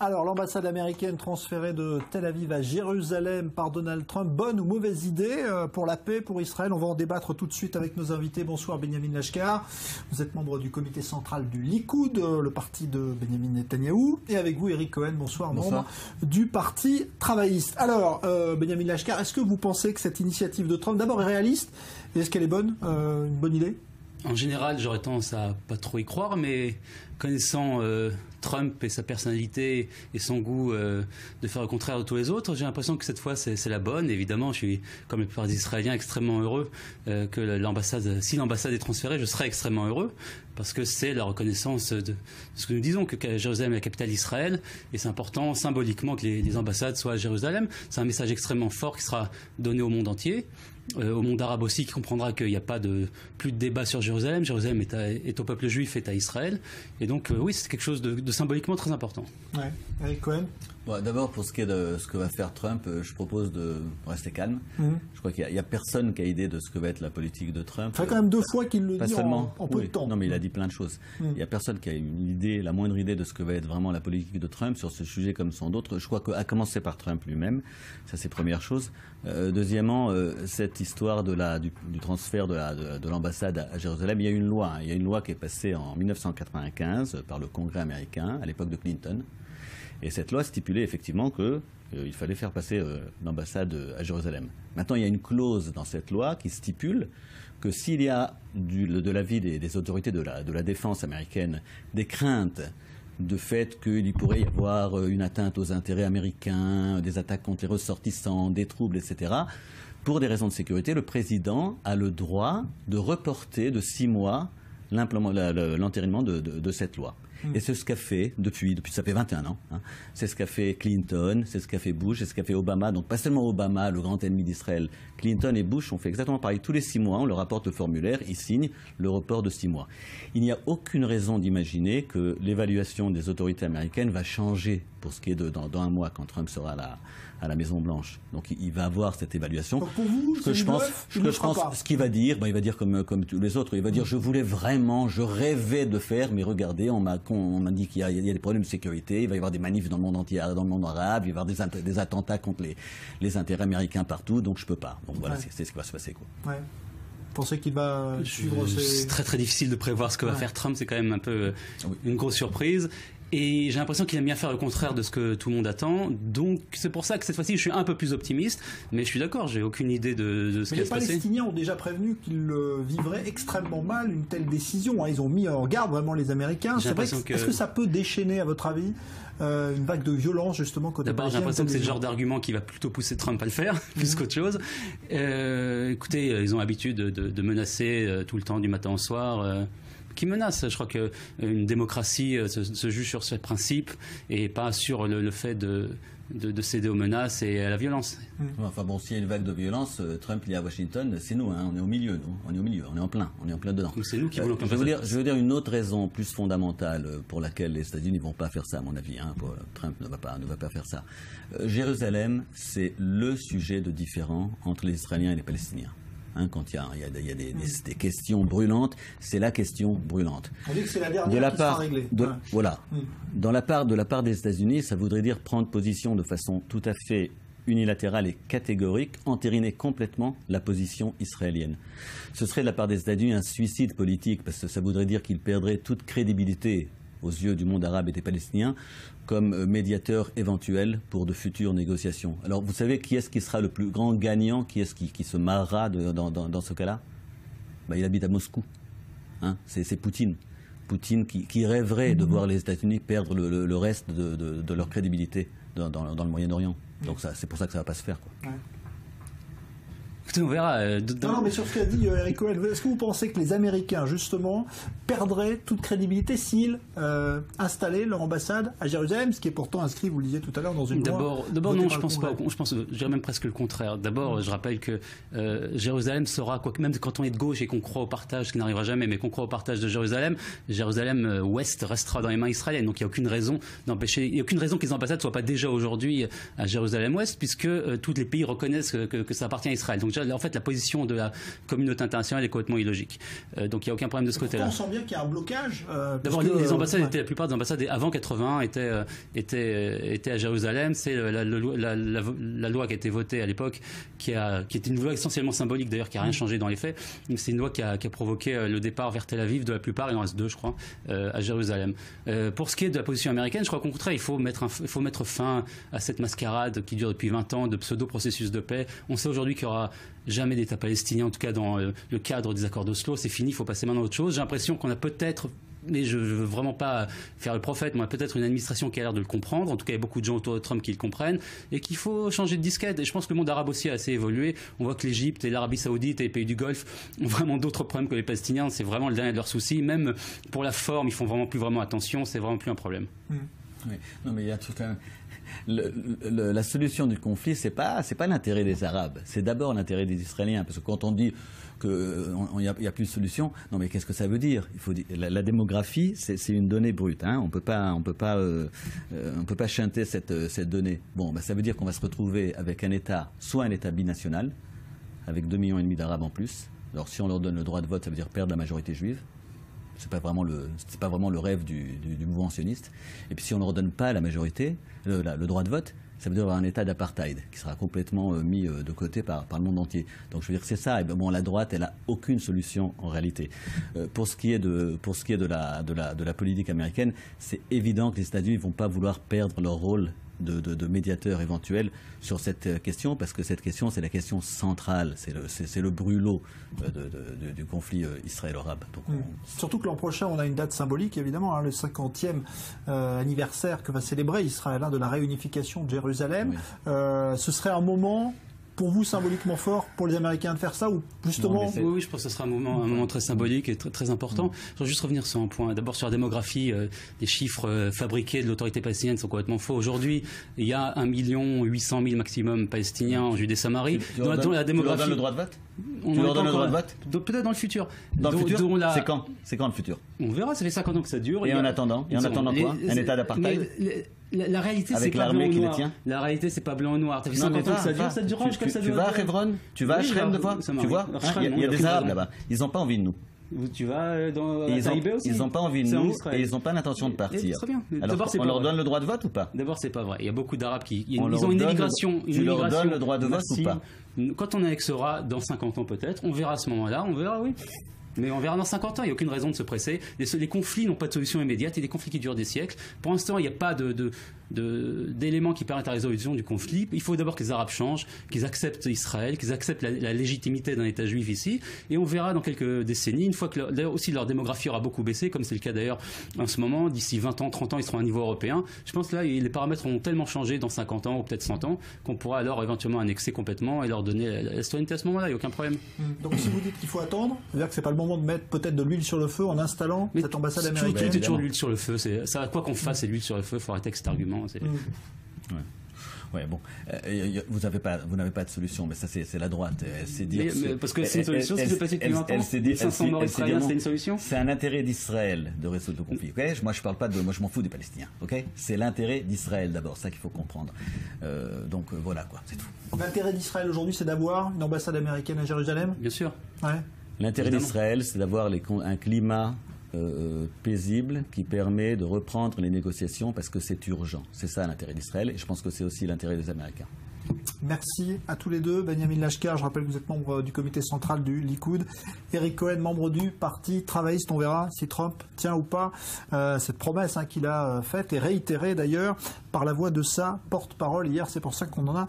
Alors, l'ambassade américaine transférée de Tel Aviv à Jérusalem par Donald Trump, bonne ou mauvaise idée pour la paix, pour Israël? On va en débattre tout de suite avec nos invités. Bonsoir Benyamin Lashkar, vous êtes membre du comité central du Likoud, le parti de Benjamin Netanyahou, et avec vous Eric Cohen, bonsoir. Membre du parti travailliste. Alors, Benyamin Lashkar, est-ce que vous pensez que cette initiative de Trump, d'abord, est réaliste, et est-ce qu'elle est bonne, une bonne idée? En général, j'aurais tendance à pas trop y croire, mais connaissant Trump et sa personnalité et son goût de faire le contraire de tous les autres, j'ai l'impression que cette fois c'est la bonne. Évidemment, je suis, comme la plupart des Israéliens, extrêmement heureux que l'ambassade, si l'ambassade est transférée, je serai extrêmement heureux, parce que c'est la reconnaissance de ce que nous disons, que Jérusalem est la capitale d'Israël, et c'est important symboliquement que les ambassades soient à Jérusalem. C'est un message extrêmement fort qui sera donné au monde entier. Au monde arabe aussi, qui comprendra qu'il n'y a pas plus de débat sur Jérusalem. Jérusalem est au peuple juif, est à Israël. Et donc, oui, c'est quelque chose de symboliquement très important. Ouais. Eric Cohen? Bon, d'abord, pour ce qui est de ce que va faire Trump, je propose de rester calme. Je crois qu'il n'y a personne qui a idée de ce que va être la politique de Trump. Ça fait quand même 2 fois qu'il le dit en peu de temps. Non, mais il a dit plein de choses. Il n'y a personne qui a une idée, la moindre idée de ce que va être vraiment la politique de Trump sur ce sujet comme sur d'autres. Je crois qu'à commencer par Trump lui-même, ça c'est première chose. Deuxièmement, cette histoire du transfert de l'ambassade à Jérusalem, il y a une loi. Il y a une loi qui est passée en 1995 par le Congrès américain, à l'époque de Clinton. Et cette loi stipulait effectivement qu'il fallait faire passer l'ambassade à Jérusalem. Maintenant, il y a une clause dans cette loi qui stipule que s'il y a de l'avis des autorités de la défense américaine des craintes de fait qu'il pourrait y avoir une atteinte aux intérêts américains, des attaques contre les ressortissants, des troubles, etc., pour des raisons de sécurité, le président a le droit de reporter de 6 mois l'entérinement de cette loi. Et c'est ce qu'a fait depuis ça fait 21 ans. C'est ce qu'a fait Clinton, c'est ce qu'a fait Bush, c'est ce qu'a fait Obama. Donc pas seulement Obama, le grand ennemi d'Israël. Clinton et Bush ont fait exactement pareil. Tous les 6 mois, on leur rapporte le formulaire, ils signent le report de 6 mois. Il n'y a aucune raison d'imaginer que l'évaluation des autorités américaines va changer pour ce qui est dans un mois, quand Trump sera à la Maison-Blanche. Donc il va avoir cette évaluation. Donc pour vous, ce qu'il va dire, il va dire comme tous les autres, il va dire je rêvais de faire, mais regardez, on m'a dit qu'il y a des problèmes de sécurité, il va y avoir des manifs dans le monde entier, dans le monde arabe, il va y avoir des attentats contre les intérêts américains partout, donc je peux pas. Donc voilà, c'est ce qui va se passer, quoi. Ouais. Vous pensez qu'il va suivre C'est très très difficile de prévoir ce que va faire Trump, c'est quand même un peu une grosse surprise. Et j'ai l'impression qu'il aime bien faire le contraire de ce que tout le monde attend. Donc c'est pour ça que cette fois-ci je suis un peu plus optimiste. Mais je suis d'accord, j'ai aucune idée de ce qui va se passer. Les Palestiniens ont déjà prévenu qu'ils vivraient extrêmement mal une telle décision. Ils ont mis en garde vraiment les Américains. C'est vrai est-ce que ça peut déchaîner, à votre avis, une vague de violence justement côté D'abord, j'ai l'impression que c'est le genre d'argument qui va plutôt pousser Trump à le faire, plus qu'autre chose. Écoutez, ils ont l'habitude de menacer tout le temps, du matin au soir. Qui menace. Je crois qu'une démocratie se juge sur ce principe et pas sur le fait de céder aux menaces et à la violence. Enfin bon, s'il y a une vague de violence, Trump il est à Washington, c'est nous, on est au milieu, on est en plein dedans. C'est nous qui voulons. Je veux dire une autre raison plus fondamentale pour laquelle les États-Unis ne vont pas faire ça, à mon avis. Trump ne va pas faire ça. Jérusalem, c'est le sujet de différend entre les Israéliens et les Palestiniens. Quand il y a des questions brûlantes, c'est la question brûlante. On dit que c'est la dernière qui sera réglée. Voilà. De la part des États-Unis, ça voudrait dire prendre position de façon tout à fait unilatérale et catégorique, entériner complètement la position israélienne. Ce serait de la part des États-Unis un suicide politique, parce que ça voudrait dire qu'ils perdraient toute crédibilité aux yeux du monde arabe et des Palestiniens comme médiateur éventuel pour de futures négociations. Alors vous savez qui est-ce qui sera le plus grand gagnant, qui est-ce qui se marrera dans ce cas-là? Il habite à Moscou. C'est Poutine. Poutine qui rêverait de voir les États-Unis perdre le reste de leur crédibilité dans le Moyen-Orient. Donc c'est pour ça que ça ne va pas se faire, quoi. Ouais. On verra. Non, mais sur ce qu'a dit Eric Cohen, est-ce que vous pensez que les Américains, justement, perdraient toute crédibilité s'ils installaient leur ambassade à Jérusalem, ce qui est pourtant inscrit, vous le disiez tout à l'heure, dans une loi? D'abord, non, je pense pas. Je dirais même presque le contraire. D'abord, je rappelle que Jérusalem sera, même quand on est de gauche et qu'on croit au partage, ce qui n'arrivera jamais, mais qu'on croit au partage de Jérusalem, Ouest restera dans les mains israéliennes. Donc il n'y a aucune raison d'empêcher, il n'y a aucune raison que les ambassades ne soient pas déjà aujourd'hui à Jérusalem-Ouest, puisque tous les pays reconnaissent que ça appartient à Israël. Donc déjà, En fait, la position de la communauté internationale est complètement illogique. Donc il n'y a aucun problème de ce côté-là. On sent bien qu'il y a un blocage. D'abord, les ambassades la plupart des ambassades avant 81 étaient à Jérusalem. C'est la loi qui a été votée à l'époque, qui était une loi essentiellement symbolique d'ailleurs, qui n'a rien changé dans les faits. C'est une loi qui a provoqué le départ vers Tel Aviv de la plupart, il en reste 2 je crois, à Jérusalem. Pour ce qui est de la position américaine, je crois qu'au contraire, il faut mettre fin à cette mascarade qui dure depuis 20 ans de pseudo-processus de paix. On sait aujourd'hui qu'il n'y aura jamais d'État palestinien, en tout cas dans le cadre des accords d'Oslo. C'est fini, il faut passer maintenant à autre chose. J'ai l'impression qu'on a peut-être, mais je ne veux vraiment pas faire le prophète, mais on a peut-être une administration qui a l'air de le comprendre. En tout cas, il y a beaucoup de gens autour de Trump qui le comprennent et qu'il faut changer de disquette. Et je pense que le monde arabe aussi a assez évolué. On voit que l'Égypte et l'Arabie Saoudite et les pays du Golfe ont vraiment d'autres problèmes que les Palestiniens. C'est vraiment le dernier de leurs soucis. Même pour la forme, ils font vraiment plus vraiment attention. C'est vraiment plus un problème. Oui. Non, mais il y a tout un... la solution du conflit, c'est pas l'intérêt des Arabes, c'est d'abord l'intérêt des Israéliens, parce que quand on dit qu'il n'y a plus de solution, non mais qu'est-ce que ça veut dire? Il faut dire, la démographie, c'est une donnée brute, hein. On peut pas chanter cette donnée. Bon, ça veut dire qu'on va se retrouver avec un État, soit un État binational, avec 2,5 millions d'Arabes en plus. Alors si on leur donne le droit de vote, ça veut dire perdre la majorité juive. C'est pas vraiment le rêve du mouvement sioniste. Et puis si on ne leur donne pas la majorité, le droit de vote, ça veut dire avoir un état d'apartheid qui sera complètement mis de côté par le monde entier. Donc je veux dire c'est ça. Et bon, la droite, elle a aucune solution en réalité. Pour ce qui est de la politique américaine, c'est évident que les États-Unis ne vont pas vouloir perdre leur rôle de médiateur éventuel sur cette question, parce que cette question, c'est la question centrale, c'est le brûlot du conflit israélo-arabe. Surtout que l'an prochain, on a une date symbolique, évidemment, le 50e anniversaire que va célébrer Israël, de la réunification de Jérusalem. Oui. Ce serait un moment... pour vous, symboliquement fort, pour les Américains de faire ça, ou justement... Oui, je pense que ce sera un moment très symbolique et très, très important. Je voudrais juste revenir sur un point. D'abord, sur la démographie, les chiffres fabriqués de l'autorité palestinienne sont complètement faux. Aujourd'hui, il y a 1 800 000 maximum Palestiniens en Judée-Samarie. Tu leur donnes le droit de vote? Tu leur donnes le droit de vote? Peut-être dans le futur. Dans le futur? C'est quand le futur? On verra, ça fait 50 ans que ça dure. Et en attendant quoi? Un état d'apartheid? La réalité, c'est pas blanc ou noir. La réalité, c'est pas blanc ou noir. Ça fait 50 ans que ça durera jusqu'à ça. Tu vas à Hebron? Tu vas à Shrem de fois? Tu vois? Il y a des Arabes là-bas. Ils n'ont pas envie de nous. Tu vas dans Taïbé aussi? Ils n'ont pas envie de nous et ils n'ont pas l'intention de partir. Très bien. Alors, on leur donne le droit de vote ou pas? D'abord, c'est pas vrai. Il y a beaucoup d'Arabes ils ont une immigration. Tu leur donnes le droit de vote ou pas? Quand on annexera dans 50 ans peut-être, on verra à ce moment-là, on verra, oui. Mais on verra dans 50 ans, il n'y a aucune raison de se presser. Les conflits n'ont pas de solution immédiate, il y a des conflits qui durent des siècles. Pour l'instant, il n'y a pas d'éléments qui permettent la résolution du conflit. Il faut d'abord que les Arabes changent, qu'ils acceptent Israël, qu'ils acceptent la légitimité d'un État juif ici. Et on verra dans quelques décennies, une fois que d'ailleurs aussi leur démographie aura beaucoup baissé, comme c'est le cas d'ailleurs en ce moment, d'ici 20 ans, 30 ans, ils seront à un niveau européen. Je pense que là, les paramètres ont tellement changé dans 50 ans ou peut-être 100 ans qu'on pourra alors éventuellement annexer complètement et leur donner la citoyenneté à ce moment-là, il n'y a aucun problème. Donc si vous dites qu'il faut attendre, c'est-à-dire que c'est pas le moment de mettre peut-être de l'huile sur le feu en installant cette ambassade américaine. C'est toujours l'huile sur le feu. Ça, quoi qu'on fasse, c'est l'huile sur le feu. Il faut arrêter avec cet argument. Ouais, bon, vous n'avez pas de solution, mais ça c'est la droite. C'est dire. Mais parce que c'est une solution. Ce qui s'est passé depuis 20 ans. 500 morts israéliens, c'est une solution. C'est un intérêt d'Israël de résoudre le conflit. Okay, moi je parle pas moi je m'en fous des Palestiniens. Ok, c'est l'intérêt d'Israël d'abord, ça qu'il faut comprendre. Donc voilà quoi, c'est tout. L'intérêt d'Israël aujourd'hui, c'est d'avoir une ambassade américaine à Jérusalem. Bien sûr. Ouais. L'intérêt d'Israël, c'est d'avoir un climat paisible qui permet de reprendre les négociations parce que c'est urgent. C'est ça l'intérêt d'Israël et je pense que c'est aussi l'intérêt des Américains. Merci à tous les deux. Benyamin Lashkar, je rappelle que vous êtes membre du comité central du Likoud. Eric Cohen, membre du parti travailliste. On verra si Trump tient ou pas cette promesse qu'il a faite et réitérée d'ailleurs par la voix de sa porte-parole hier. C'est pour ça qu'on en a